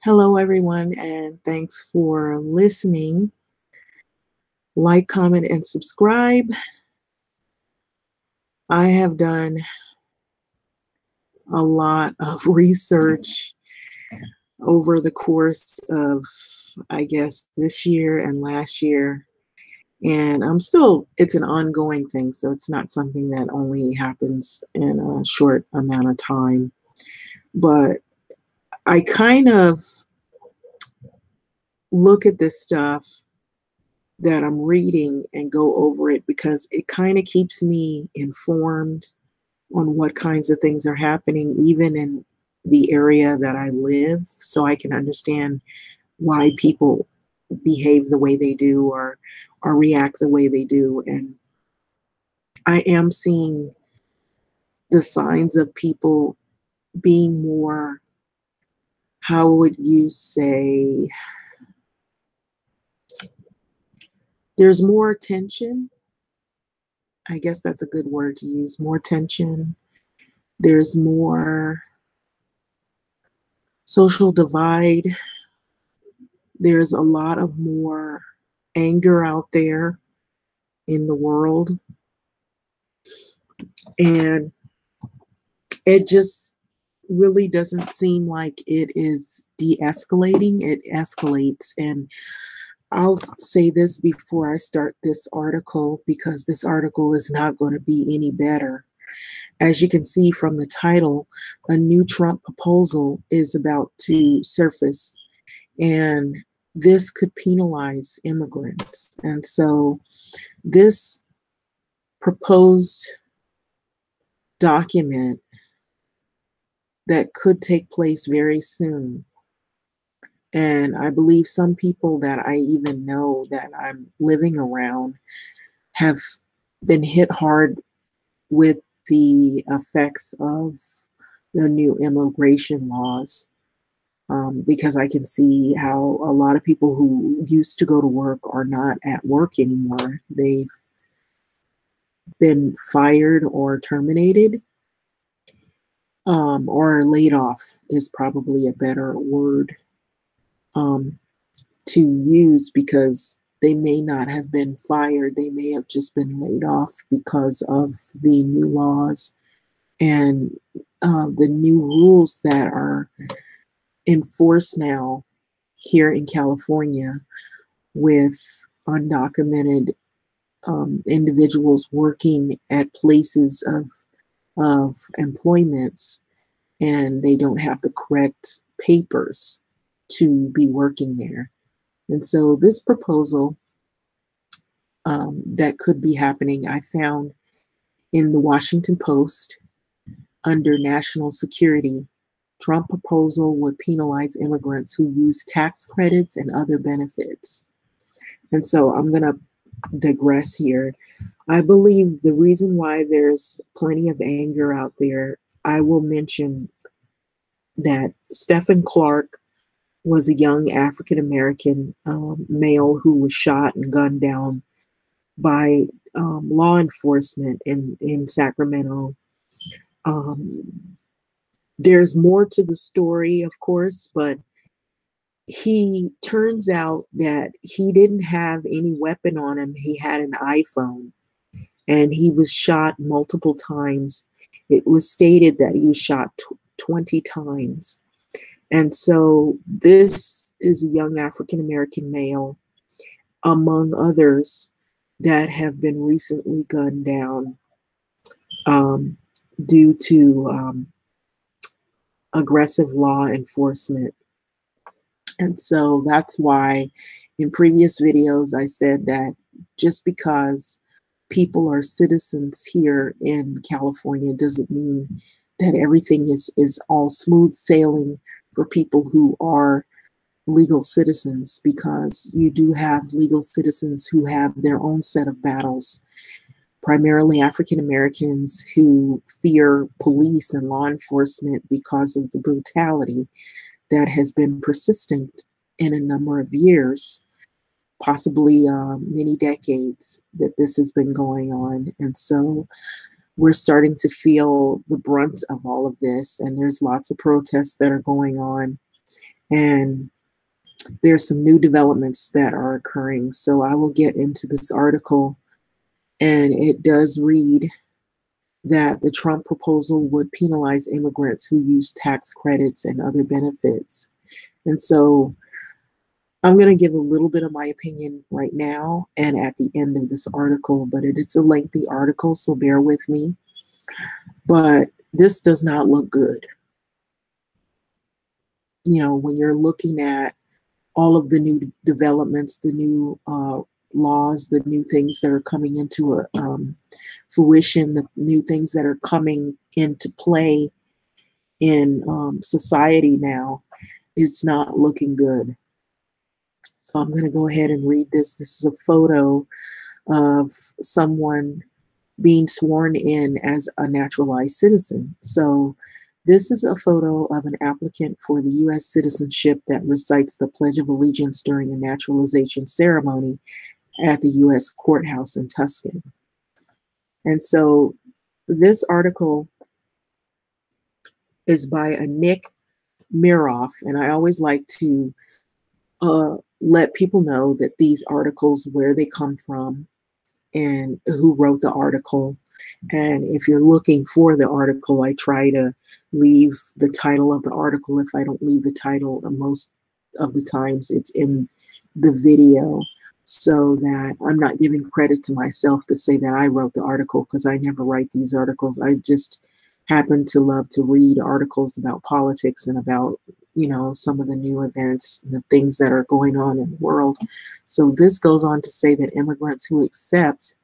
Hello, everyone, and thanks for listening. Like, comment, and subscribe. I have done a lot of research over the course of, I guess, this year and last year. And it's an ongoing thing. So it's not something that only happens in a short amount of time. But I kind of look at this stuff that I'm reading and go over it because it kind of keeps me informed on what kinds of things are happening, even in the area that I live, so I can understand why people behave the way they do or react the way they do. And I am seeing the signs of people being more, how would you say, there's more tension. I guess that's a good word to use, more tension. There's more social divide. There's a lot of more anger out there in the world. And it just really doesn't seem like it is de-escalating. It escalates. And I'll say this before I start this article, because this article is not going to be any better. As you can see from the title, a new Trump proposal is about to surface, and this could penalize immigrants. And so this proposed document that could take place very soon. And I believe some people that I even know that I'm living around have been hit hard with the effects of the new immigration laws, because I can see how a lot of people who used to go to work are not at work anymore. They've been fired or terminated, or laid off is probably a better word to use, because they may not have been fired. They may have just been laid off because of the new laws and the new rules that are enforced now here in California, with undocumented individuals working at places of employments, and they don't have the correct papers to be working there. And so this proposal that could be happening, I found in the Washington Post under national security. Trump proposal would penalize immigrants who use tax credits and other benefits. And so I'm going to digress here. I believe the reason why there's plenty of anger out there, I will mention that Stephen Clark was a young African-American male who was shot and gunned down by law enforcement in Sacramento. There's more to the story, of course, but he turns out that he didn't have any weapon on him. He had an iPhone, and he was shot multiple times. It was stated that he was shot 20 times. And so this is a young African-American male, among others, that have been recently gunned down due to aggressive law enforcement. And so that's why in previous videos I said that just because people are citizens here in California doesn't mean that everything is all smooth sailing for people who are legal citizens, because you do have legal citizens who have their own set of battles, primarily African Americans who fear police and law enforcement because of the brutality that has been persistent in a number of years, possibly many decades, that this has been going on. And so we're starting to feel the brunt of all of this, and there's lots of protests that are going on. And there's some new developments that are occurring. So I will get into this article, and it does read that the Trump proposal would penalize immigrants who use tax credits and other benefits. And so I'm going to give a little bit of my opinion right now and at the end of this article, but it's a lengthy article, so bear with me. But this does not look good. You know, when you're looking at all of the new developments, the new laws, the new things that are coming into fruition, the new things that are coming into play in society now, it's not looking good. So I'm going to go ahead and read this. This is a photo of someone being sworn in as a naturalized citizen. So this is a photo of an applicant for the U.S. citizenship that recites the Pledge of Allegiance during a naturalization ceremony at the U.S. courthouse in Tucson. And so this article is by a Nick Miroff, and I always like to let people know that these articles, where they come from and who wrote the article. And if you're looking for the article, I try to leave the title of the article. If I don't leave the title, most of the times it's in the video, so that I'm not giving credit to myself to say that I wrote the article, because I never write these articles. I just happen to love to read articles about politics and about, you know, some of the new events and the things that are going on in the world. So this goes on to say that immigrants who accept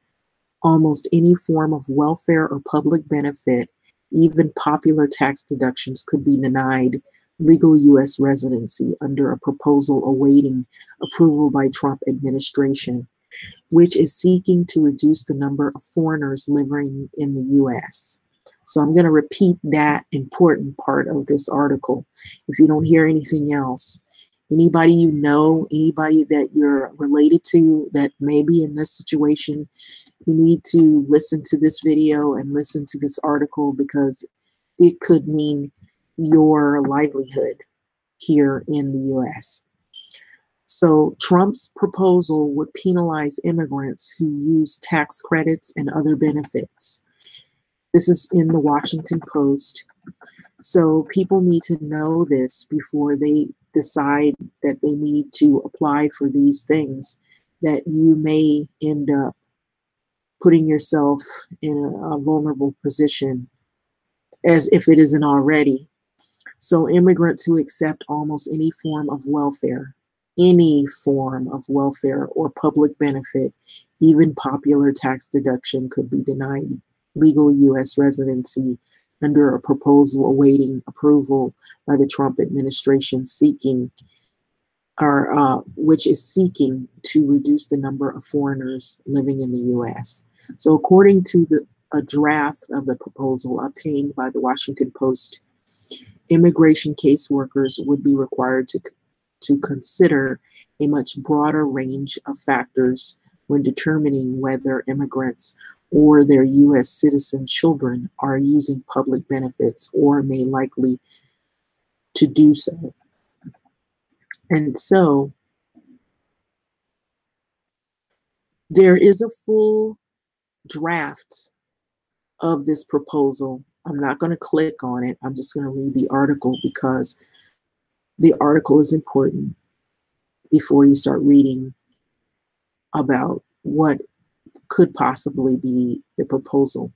almost any form of welfare or public benefit, even popular tax deductions, could be denied legal U.S. residency under a proposal awaiting approval by Trump administration, which is seeking to reduce the number of foreigners living in the U.S. So I'm going to repeat that important part of this article. If you don't hear anything else, anybody you know, anybody that you're related to that may be in this situation, you need to listen to this video and listen to this article, because it could mean your livelihood here in the US. So Trump's proposal would penalize immigrants who use tax credits and other benefits. This is in the Washington Post. So people need to know this before they decide that they need to apply for these things, that you may end up putting yourself in a vulnerable position, as if it isn't already. So immigrants who accept almost any form of welfare or public benefit, even popular tax deduction, could be denied legal U.S. residency under a proposal awaiting approval by the Trump administration, which is seeking to reduce the number of foreigners living in the U.S. So according to a draft of the proposal obtained by the Washington Post, immigration caseworkers would be required to consider a much broader range of factors when determining whether immigrants or their U.S. citizen children are using public benefits or may likely to do so. And so there is a full draft of this proposal. I'm not going to click on it. I'm just going to read the article, because the article is important before you start reading about what could possibly be the proposal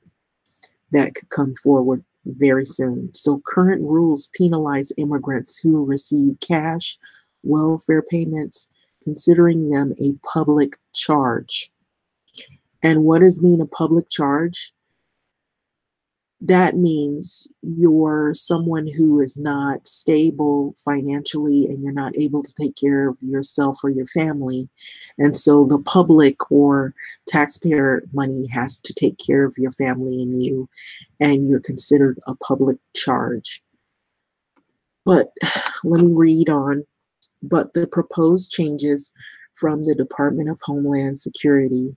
that could come forward very soon. So current rules penalize immigrants who receive cash welfare payments, considering them a public charge. And what does mean a public charge? That means you're someone who is not stable financially and you're not able to take care of yourself or your family. And so the public or taxpayer money has to take care of your family and you, and you're considered a public charge. But let me read on. But the proposed changes from the Department of Homeland Security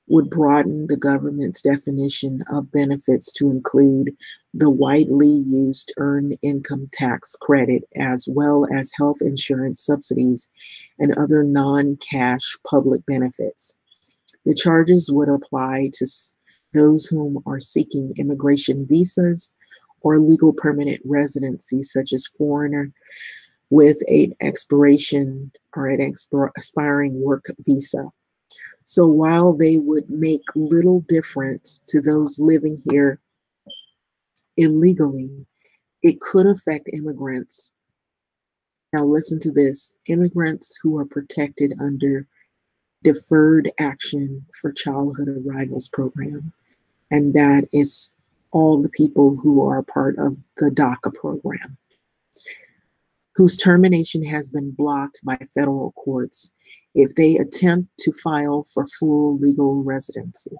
would broaden the government's definition of benefits to include the widely used earned income tax credit, as well as health insurance subsidies and other non-cash public benefits. The charges would apply to those whom are seeking immigration visas or legal permanent residency, such as foreigner with an expiration or an expiring work visa. So while they would make little difference to those living here illegally, it could affect immigrants. Now, listen to this: immigrants who are protected under Deferred Action for Childhood Arrivals program. And that is all the people who are part of the DACA program, whose termination has been blocked by federal courts if they attempt to file for full legal residency.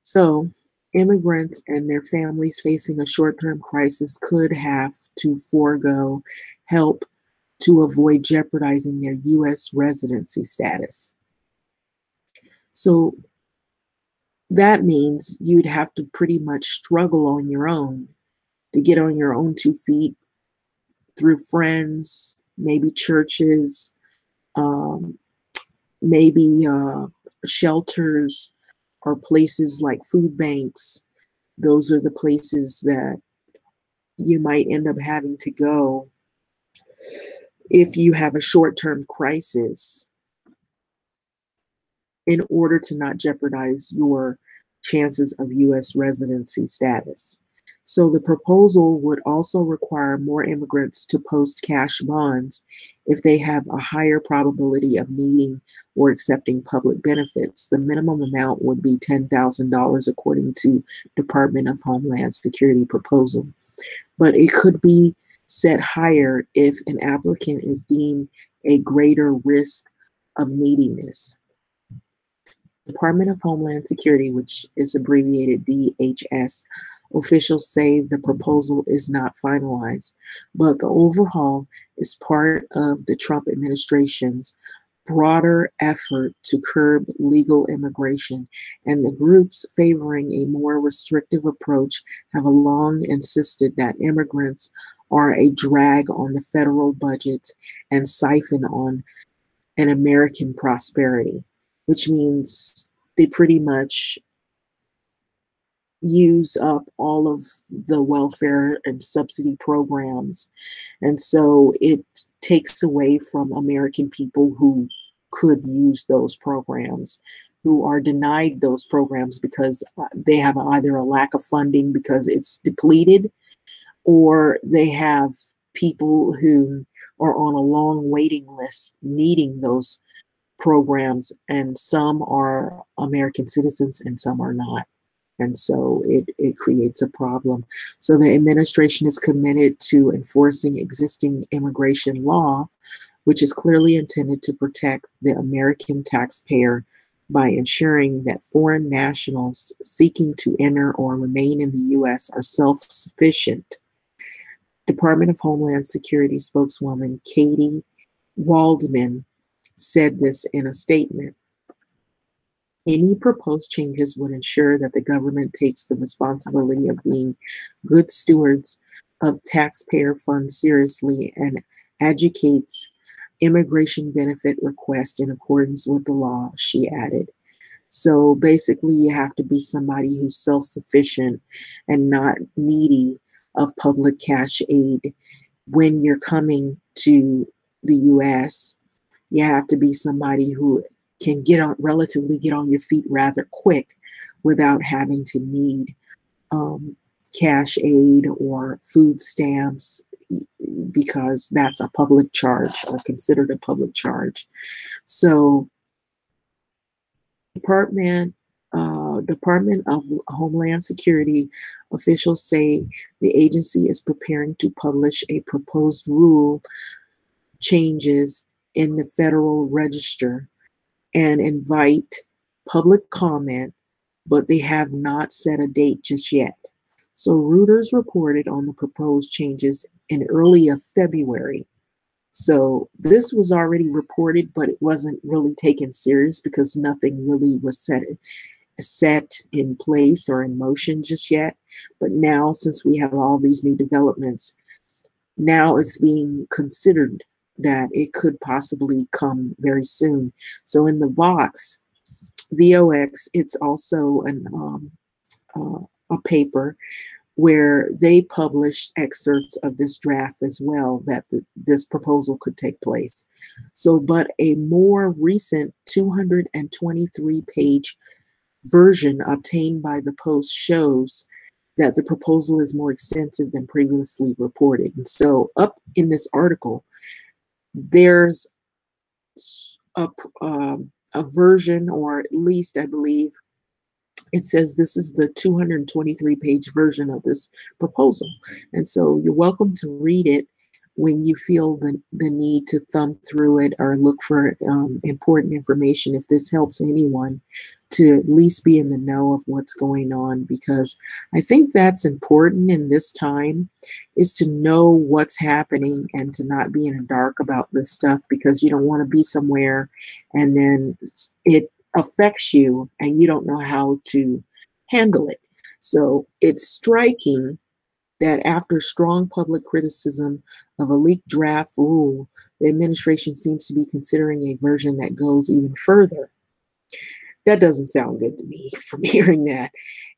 So, immigrants and their families facing a short-term crisis could have to forego help to avoid jeopardizing their U.S. residency status. So that means you'd have to pretty much struggle on your own to get on your own 2 feet through friends, maybe churches, um, maybe shelters or places like food banks. Those are the places that you might end up having to go if you have a short-term crisis in order to not jeopardize your chances of U.S. residency status. So the proposal would also require more immigrants to post cash bonds if they have a higher probability of needing or accepting public benefits. The minimum amount would be $10,000 according to Department of Homeland Security proposal. But it could be set higher if an applicant is deemed a greater risk of neediness. Department of Homeland Security, which is abbreviated DHS, officials say the proposal is not finalized, but the overhaul is part of the Trump administration's broader effort to curb legal immigration, and the groups favoring a more restrictive approach have long insisted that immigrants are a drag on the federal budget and siphon on an American prosperity, which means they pretty much use up all of the welfare and subsidy programs. And so it takes away from American people who could use those programs, who are denied those programs because they have either a lack of funding because it's depleted, or they have people who are on a long waiting list needing those programs, and some are American citizens and some are not. And so it creates a problem. So the administration is committed to enforcing existing immigration law, which is clearly intended to protect the American taxpayer by ensuring that foreign nationals seeking to enter or remain in the U.S. are self-sufficient. Department of Homeland Security spokeswoman Katie Waldman said this in a statement. Any proposed changes would ensure that the government takes the responsibility of being good stewards of taxpayer funds seriously and adjudicates immigration benefit requests in accordance with the law, she added. So basically, you have to be somebody who's self-sufficient and not needy of public cash aid when you're coming to the U.S. You have to be somebody who can relatively get on your feet rather quick without having to need cash aid or food stamps, because that's a public charge or considered a public charge. So Department of Homeland Security officials say the agency is preparing to publish a proposed rule changes in the Federal Register and invite public comment, but they have not set a date just yet. So Reuters reported on the proposed changes in early February. So this was already reported, but it wasn't really taken serious because nothing really was set in place or in motion just yet. But now, since we have all these new developments, now it's being considered that it could possibly come very soon. So in the VOX, it's also a paper where they published excerpts of this draft as well, that this proposal could take place. So, but a more recent 223-page version obtained by the Post shows that the proposal is more extensive than previously reported. And so up in this article, there's a, a version, or at least I believe it says this is the 223-page version of this proposal. And so you're welcome to read it when you feel the need to thumb through it or look for important information, if this helps anyone to at least be in the know of what's going on, because I think that's important in this time, is to know what's happening and to not be in the dark about this stuff, because you don't want to be somewhere and then it affects you and you don't know how to handle it. So it's striking that after strong public criticism of a leaked draft rule, the administration seems to be considering a version that goes even further. That doesn't sound good to me from hearing that.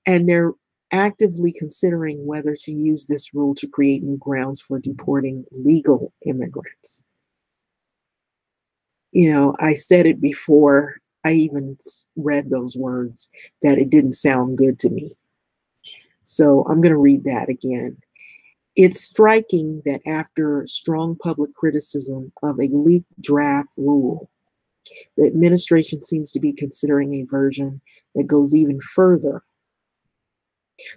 And they're actively considering whether to use this rule to create new grounds for deporting legal immigrants. You know, I said it before I even read those words, that it didn't sound good to me. So I'm going to read that again. It's striking that after strong public criticism of a leaked draft rule, the administration seems to be considering a version that goes even further.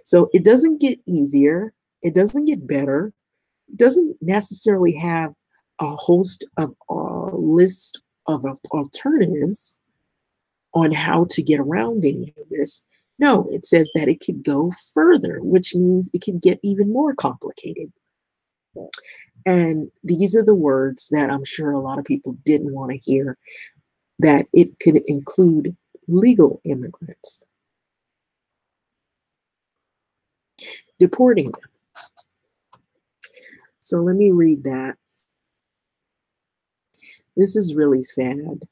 So it doesn't get easier, it doesn't get better, it doesn't necessarily have a host of a list of alternatives on how to get around any of this. No, it says that it could go further, which means it could get even more complicated. And these are the words that I'm sure a lot of people didn't want to hear, that it could include legal immigrants, deporting them. So let me read that. This is really sad.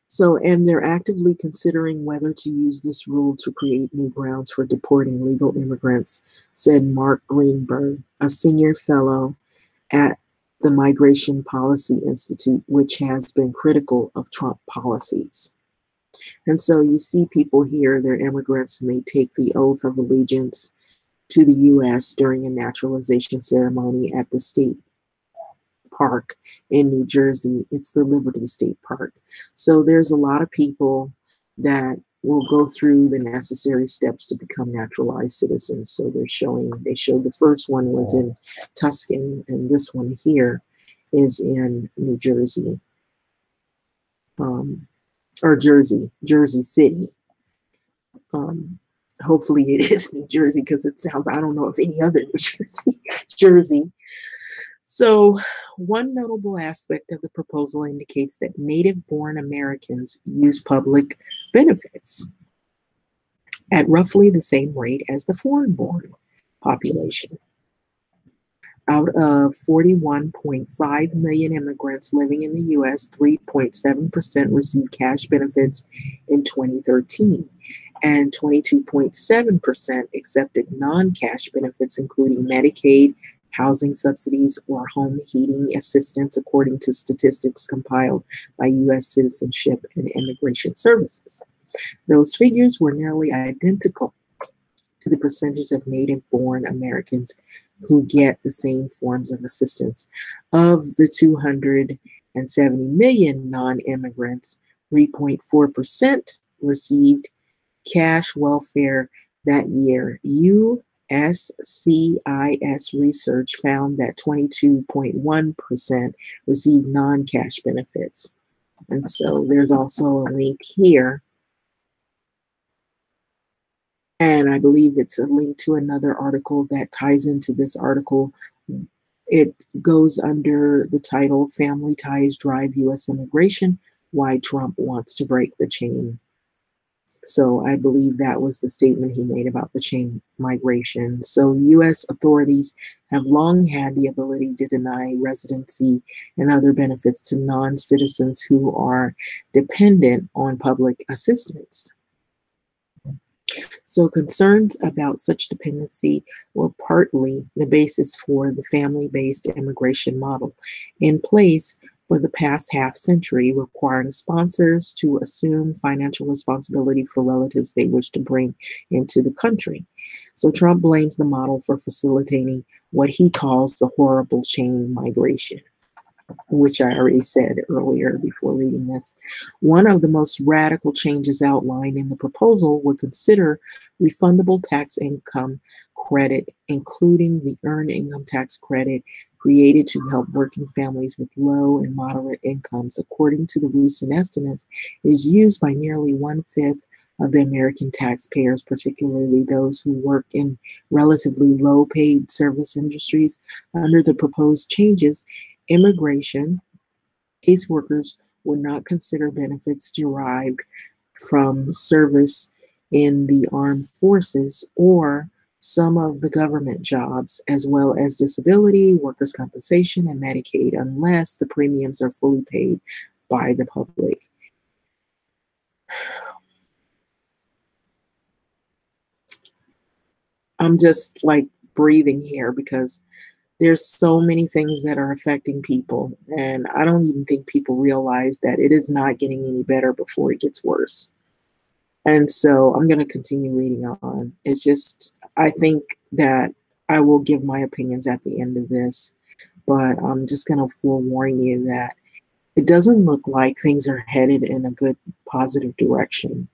So, and they're actively considering whether to use this rule to create new grounds for deporting legal immigrants, said Mark Greenberg, a senior fellow at the Migration Policy Institute, which has been critical of Trump policies. And so you see people here, they're immigrants, and they take the oath of allegiance to the U.S. during a naturalization ceremony at the state park in New Jersey. It's the Liberty State Park. So there's a lot of people that will go through the necessary steps to become naturalized citizens. So they showed the first one was in Tuscan, and this one here is in New Jersey, or Jersey City. Hopefully it is New Jersey, because it sounds, I don't know of any other New Jersey. So one notable aspect of the proposal indicates that native-born Americans use public benefits at roughly the same rate as the foreign-born population. Out of 41.5 million immigrants living in the U.S., 3.7% received cash benefits in 2013, and 22.7% accepted non-cash benefits, including Medicaid, housing subsidies, or home heating assistance, according to statistics compiled by U.S. Citizenship and Immigration Services. Those figures were nearly identical to the percentage of native-born Americans who get the same forms of assistance. Of the 270 million non-immigrants, 3.4% received cash welfare that year. USCIS research found that 22.1% received non-cash benefits. And so there's also a link here. And I believe it's a link to another article that ties into this article It goes under the title Family Ties Drive U.S. Immigration, Why Trump Wants to Break the Chain. So I believe that was the statement he made about the chain migration. So U.S. authorities have long had the ability to deny residency and other benefits to non-citizens who are dependent on public assistance. So concerns about such dependency were partly the basis for the family-based immigration model in place for the past half century, requiring sponsors to assume financial responsibility for relatives they wish to bring into the country. So Trump blames the model for facilitating what he calls the horrible chain migration, which I already said earlier before reading this. One of the most radical changes outlined in the proposal would consider refundable tax income credit, including the earned income tax credit created to help working families with low and moderate incomes. According to the recent estimates, it is used by nearly 1/5 of the American taxpayers, particularly those who work in relatively low paid service industries. Under the proposed changes, immigration caseworkers would not consider benefits derived from service in the armed forces or some of the government jobs, as well as disability, workers' compensation, and Medicaid, unless the premiums are fully paid by the public. I'm just like breathing here because there's so many things that are affecting people, and I don't even think people realize that it is not getting any better before it gets worse. And so I'm going to continue reading on. It's just, I think that I will give my opinions at the end of this, but I'm just going to forewarn you that it doesn't look like things are headed in a good, positive direction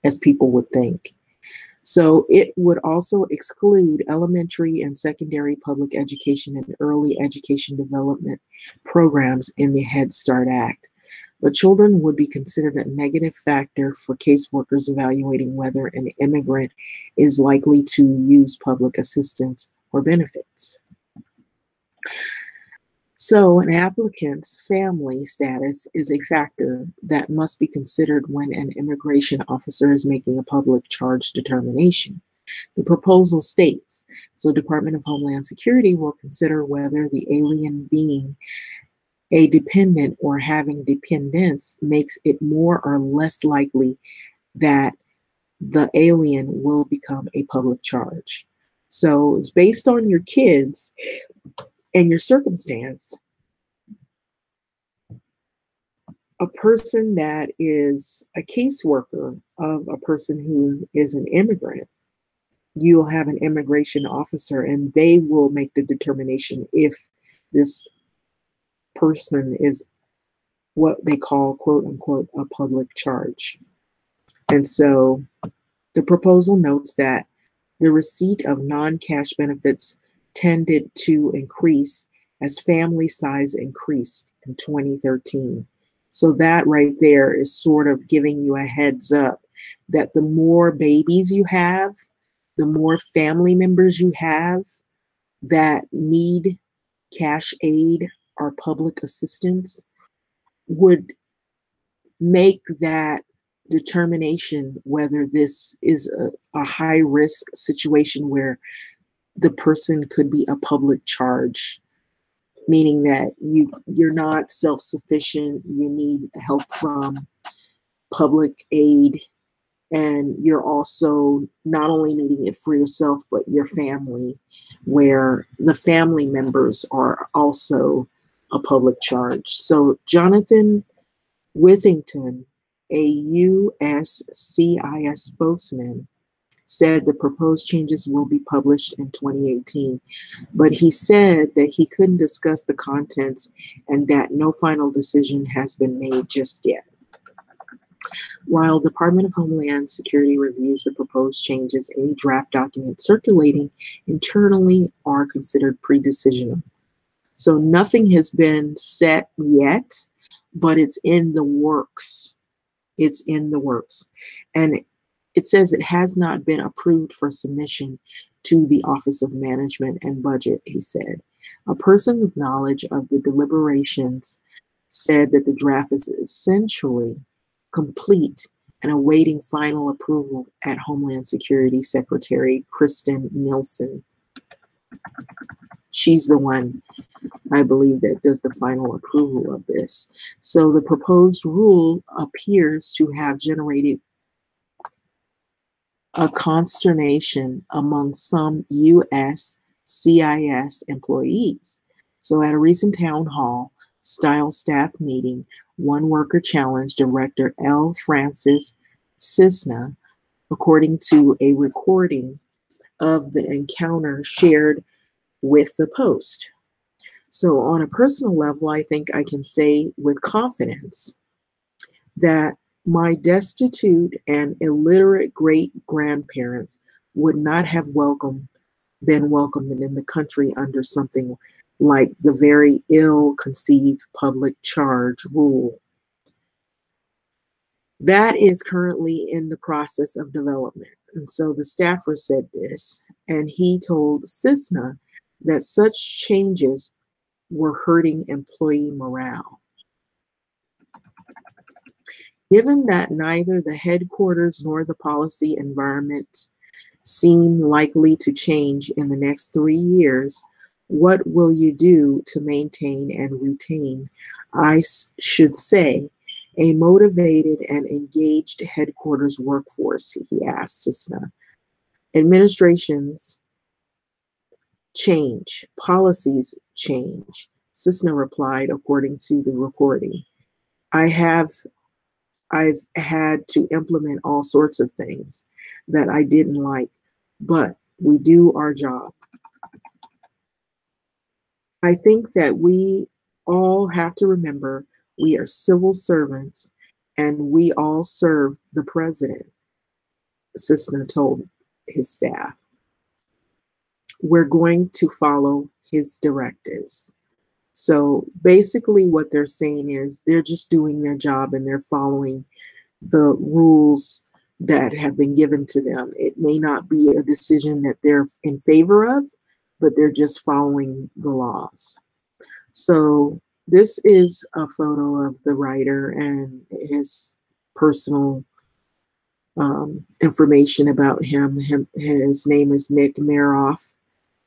as people would think. So it would also exclude elementary and secondary public education and early education development programs in the Head Start Act. But children would be considered a negative factor for caseworkers evaluating whether an immigrant is likely to use public assistance or benefits. So an applicant's family status is a factor that must be considered when an immigration officer is making a public charge determination. The proposal states, so Department of Homeland Security will consider whether the alien being a dependent or having dependents makes it more or less likely that the alien will become a public charge. So it's based on your kids and your circumstance. A person that is a caseworker of a person who is an immigrant, you'll have an immigration officer and they will make the determination if this person is what they call, quote unquote, a public charge. And so the proposal notes that the receipt of non-cash benefits tended to increase as family size increased in 2013. So that right there is sort of giving you a heads up that the more babies you have, the more family members you have that need cash aid or public assistance would make that determination whether this is a high risk situation where the person could be a public charge, meaning that you're not self-sufficient, you need help from public aid, and you're also not only needing it for yourself but your family, where the family members are also a public charge. So Jonathan Withington, a USCIS spokesman, said the proposed changes will be published in 2018, but he said that he couldn't discuss the contents and that no final decision has been made just yet. While Department of Homeland Security reviews the proposed changes, any draft documents circulating internally are considered pre-decisional. So nothing has been set yet, but it's in the works. It's in the works. And it says it has not been approved for submission to the Office of Management and Budget, he said. A person with knowledge of the deliberations said that the draft is essentially complete and awaiting final approval at Homeland Security Secretary Kristen Nielsen. She's the one, I believe, that does the final approval of this. So the proposed rule appears to have generated a consternation among some U.S. CIS employees. So at a recent town hall style staff meeting, one worker challenged Director L. Francis Cisna, according to a recording of the encounter shared with the Post. So on a personal level, I think I can say with confidence that my destitute and illiterate great-grandparents would not have been welcomed in the country under something like the very ill-conceived public charge rule. That is currently in the process of development. And so the staffer said this, and he told Cisna that such changes were hurting employee morale. Given that neither the headquarters nor the policy environment seem likely to change in the next 3 years, what will you do to maintain and retain, I should say, a motivated and engaged headquarters workforce, he asked Cisna. Administrations change, policies change, Cisna replied, according to the recording. I've had to implement all sorts of things that I didn't like, but we do our job. I think that we all have to remember we are civil servants and we all serve the president, Cisna told his staff. We're going to follow his directives. So basically what they're saying is they're just doing their job and they're following the rules that have been given to them. It may not be a decision that they're in favor of, but they're just following the laws. So this is a photo of the writer and his personal information about him. His name is Nick Meroff,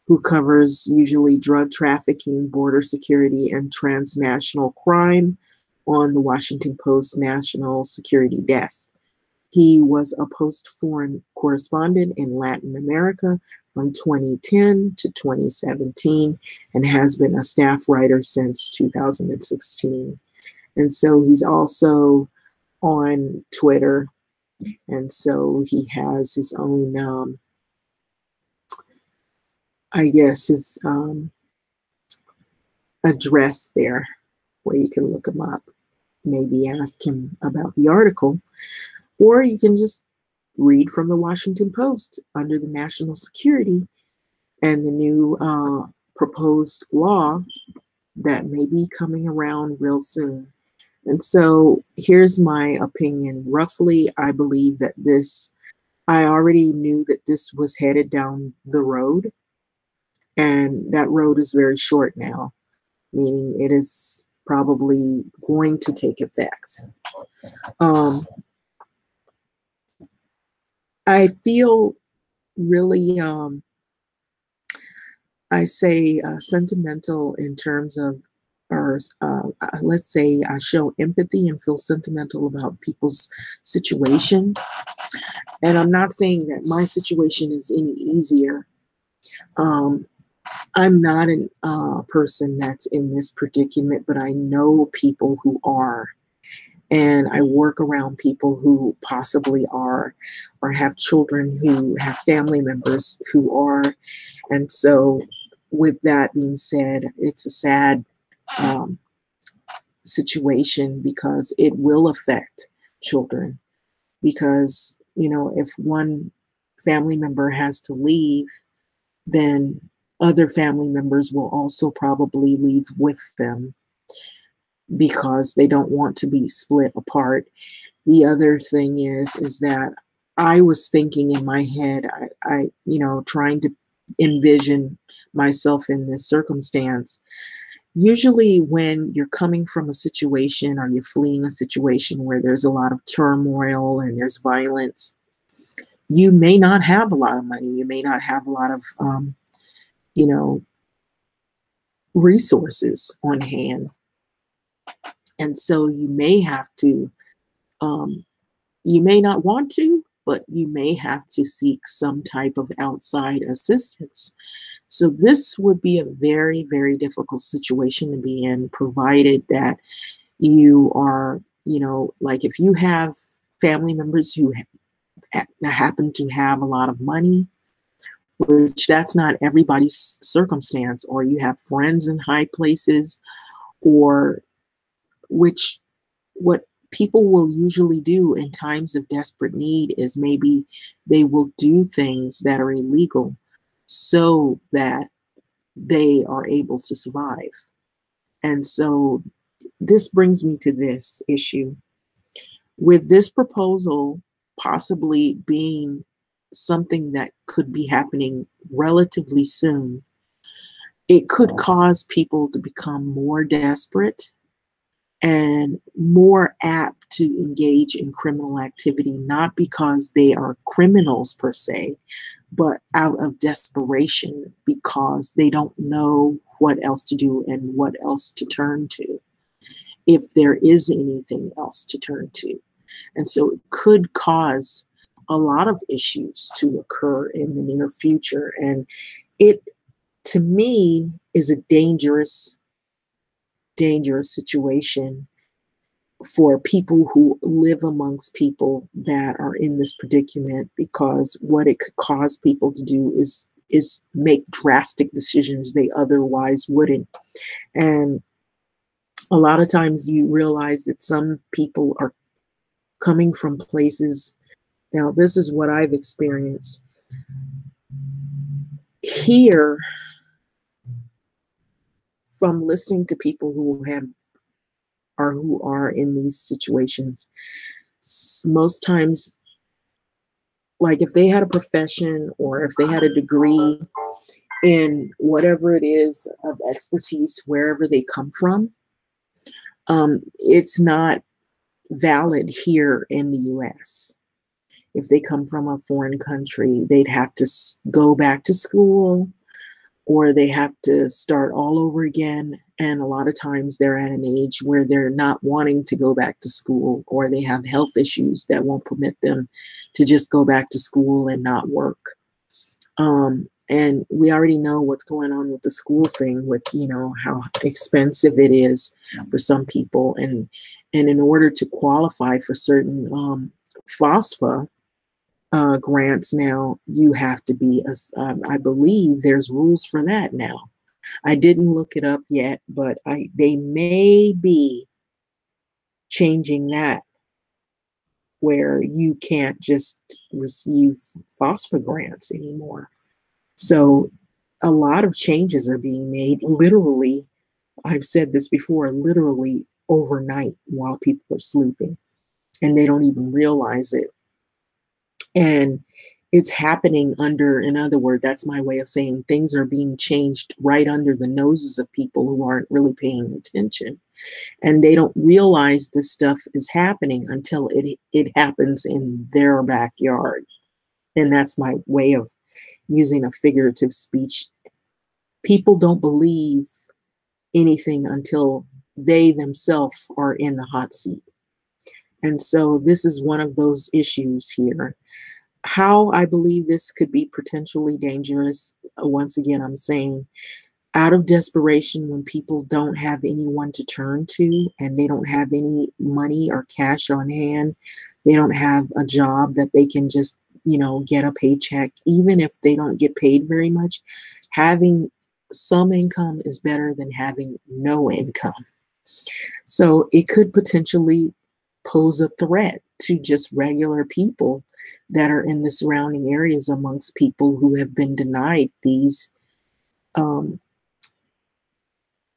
who covers usually drug trafficking, border security, and transnational crime on the Washington Post National Security Desk. He was a Post foreign correspondent in Latin America from 2010 to 2017 and has been a staff writer since 2016. And so he's also on Twitter. And so he has his own I guess his address there where you can look him up, maybe ask him about the article, or you can just read from the Washington Post under the national security and the new proposed law that may be coming around real soon. And so here's my opinion. Roughly, I believe that I already knew that this was headed down the road. And that road is very short now, meaning it is probably going to take effect. I feel really, I say sentimental in terms of, or let's say I show empathy and feel sentimental about people's situation. And I'm not saying that my situation is any easier. I'm not a person that's in this predicament, but I know people who are. And I work around people who possibly are, or have children who have family members who are. And so with that being said, it's a sad situation because it will affect children. Because, you know, if one family member has to leave, then other family members will also probably leave with them because they don't want to be split apart. The other thing is that I was thinking in my head, I trying to envision myself in this circumstance. Usually, when you're coming from a situation or you're fleeing a situation where there's a lot of turmoil and there's violence, you may not have a lot of money. You may not have a lot of, you know, resources on hand. And so you may have to, um, you may not want to, but you may have to seek some type of outside assistance. So this would be a very, very difficult situation to be in, provided that you are, like if you have family members who happen to have a lot of money, which that's not everybody's circumstance, or you have friends in high places, or which what people will usually do in times of desperate need is maybe they will do things that are illegal so that they are able to survive. And so this brings me to this issue. With this proposal possibly being something that could be happening relatively soon, it could cause people to become more desperate and more apt to engage in criminal activity, not because they are criminals per se, but out of desperation because they don't know what else to do and what else to turn to, if there is anything else to turn to. And so it could cause a lot of issues to occur in the near future. And it, to me, is a dangerous, dangerous situation for people who live amongst people that are in this predicament, because what it could cause people to do is make drastic decisions they otherwise wouldn't. And a lot of times you realize that some people are coming from places. Now, this is what I've experienced here from listening to people who have or who are in these situations. Most times, like if they had a profession or if they had a degree in whatever it is of expertise, wherever they come from, it's not valid here in the US. If they come from a foreign country, they'd have to go back to school, or they have to start all over again. And a lot of times they're at an age where they're not wanting to go back to school, or they have health issues that won't permit them to just go back to school and not work. And we already know what's going on with the school thing, with, how expensive it is for some people. And in order to qualify for certain FOSFA grants now, you have to be, I believe there's rules for that now. I didn't look it up yet, but they may be changing that, where you can't just receive FOSFA grants anymore. So a lot of changes are being made literally, I've said this before, literally overnight while people are sleeping, and they don't even realize it. And it's happening under, in other words, that's my way of saying things are being changed right under the noses of people who aren't really paying attention. And they don't realize this stuff is happening until it happens in their backyard. And that's my way of using a figurative speech. People don't believe anything until they themselves are in the hot seat. And so this is one of those issues here. How I believe this could be potentially dangerous, once again, I'm saying, out of desperation, when people don't have anyone to turn to and they don't have any money or cash on hand, they don't have a job that they can just, get a paycheck, even if they don't get paid very much. Having some income is better than having no income. So it could potentially pose a threat to just regular people that are in the surrounding areas, amongst people who have been denied these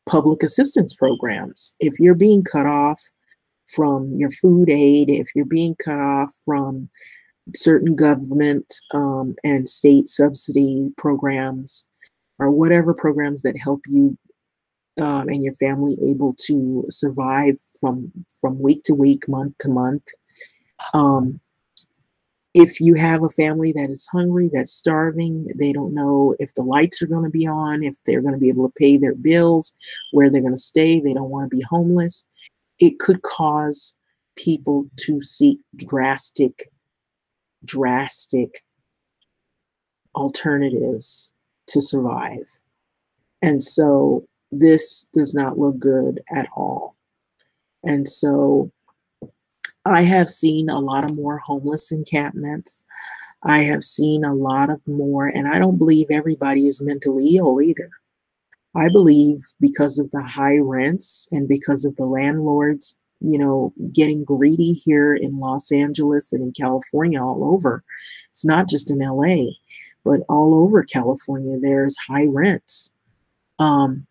public assistance programs. If you're being cut off from your food aid, if you're being cut off from certain government and state subsidy programs, or whatever programs that help you and your family able to survive from week to week, month to month. Um, if you have a family that is hungry, that's starving, they don't know if the lights are going to be on, if they're going to be able to pay their bills, where they're going to stay, they don't want to be homeless, it could cause people to seek drastic alternatives to survive. And so this does not look good at all. And so I have seen a lot of more homeless encampments. I have seen a lot of more, and I don't believe everybody is mentally ill either. I believe because of the high rents and because of the landlords, getting greedy here in Los Angeles and in California, all over. It's not just in LA, but all over California, there's high rents. Um,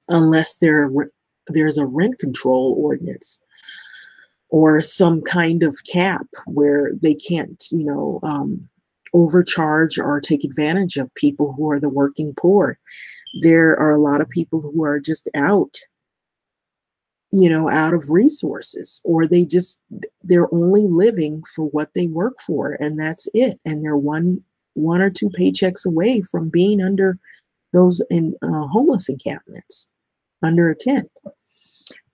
unless there's a rent control ordinance or some kind of cap where they can't, overcharge or take advantage of people who are the working poor. There are a lot of people who are just out of resources, or they're only living for what they work for, and that's it. And they're one or two paychecks away from being under those in homeless encampments, under a tent.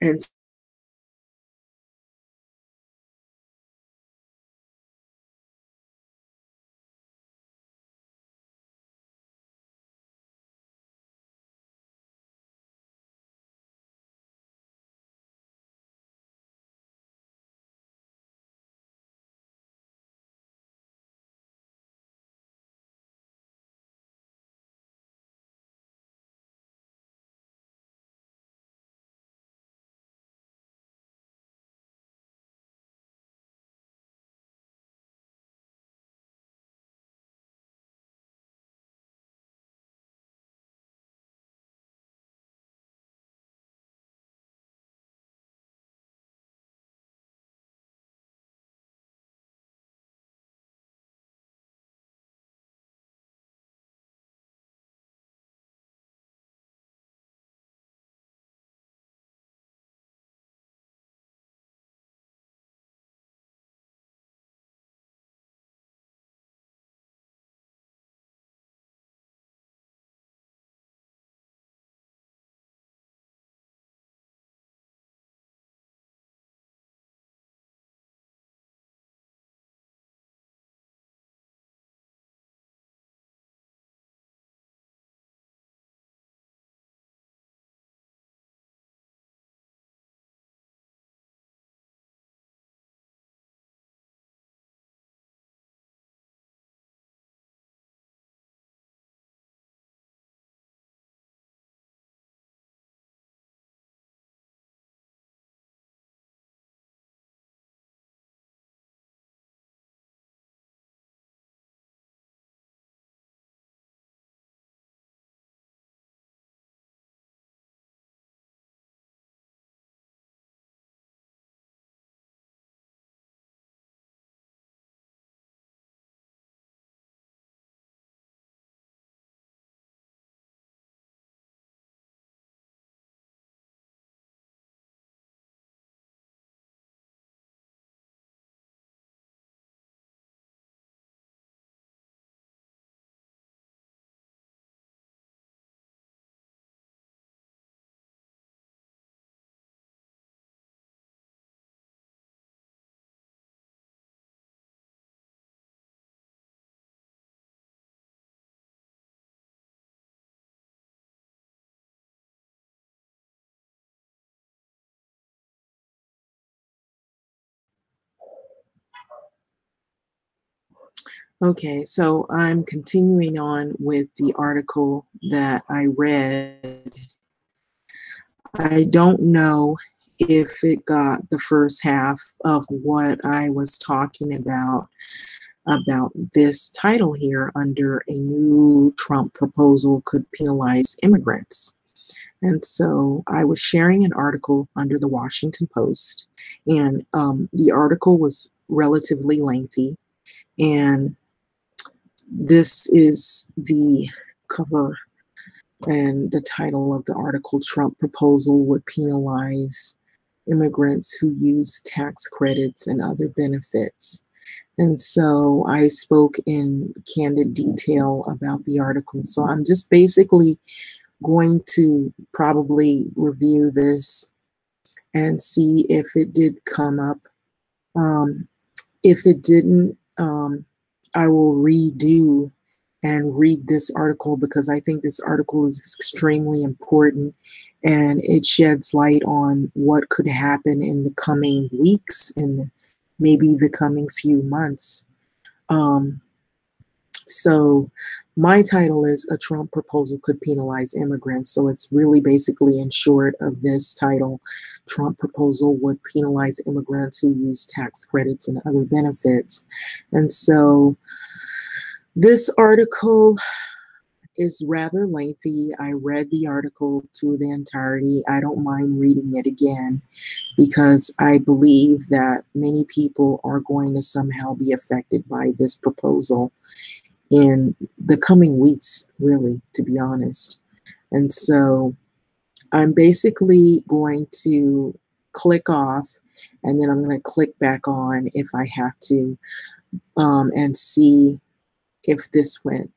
And okay, so I'm continuing on with the article that I read. I don't know if it got the first half of what I was talking about this title here under a new Trump proposal could penalize immigrants. And so I was sharing an article under the Washington Post, and the article was relatively lengthy. And this is the cover And the title of the article, Trump proposal would penalize immigrants who use tax credits and other benefits. And so I spoke in candid detail about the article. So I'm just basically going to probably review this and see if it did come up. If it didn't, I will redo and read this article because I think this article is extremely important and it sheds light on what could happen in the coming weeks and maybe the coming few months. So my title is A Trump Proposal Could Penalize Immigrants. So it's really basically in short of this title, Trump Proposal Would Penalize Immigrants Who Use Tax Credits and Other Benefits. And so this article is rather lengthy. I read the article to the entirety. I don't mind reading it again because I believe that many people are going to somehow be affected by this proposal in the coming weeks, really, to be honest. And so I'm basically going to click off and then I'm going to click back on if I have to, and see if this went,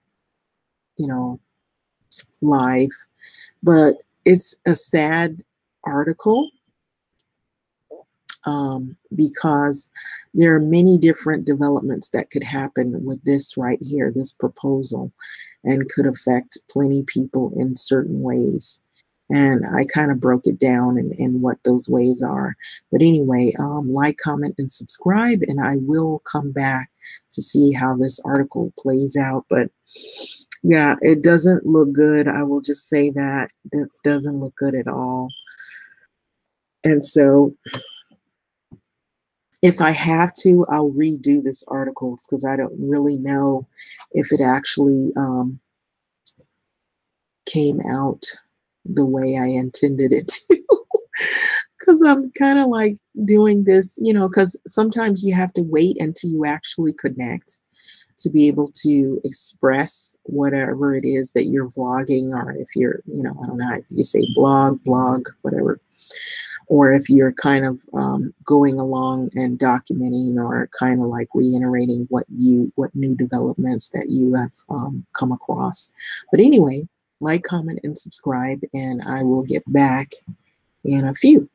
live. But it's a sad article because there are many different developments that could happen with this right here, this proposal, and could affect plenty of people in certain ways. And I kind of broke it down and what those ways are. But anyway, like, comment, and subscribe, and I will come back to see how this article plays out. But yeah, it doesn't look good. I will just say that this doesn't look good at all. And so if I have to, I'll redo this article because I don't really know if it actually came out the way I intended it to. Because I'm kind of like doing this, because sometimes you have to wait until you actually connect to be able to express whatever it is that you're vlogging, or if you're, I don't know if you say blog, whatever, or if you're kind of going along and documenting or kind of like reiterating what new developments that you have come across. But anyway, like, comment, and subscribe, and I will get back in a few.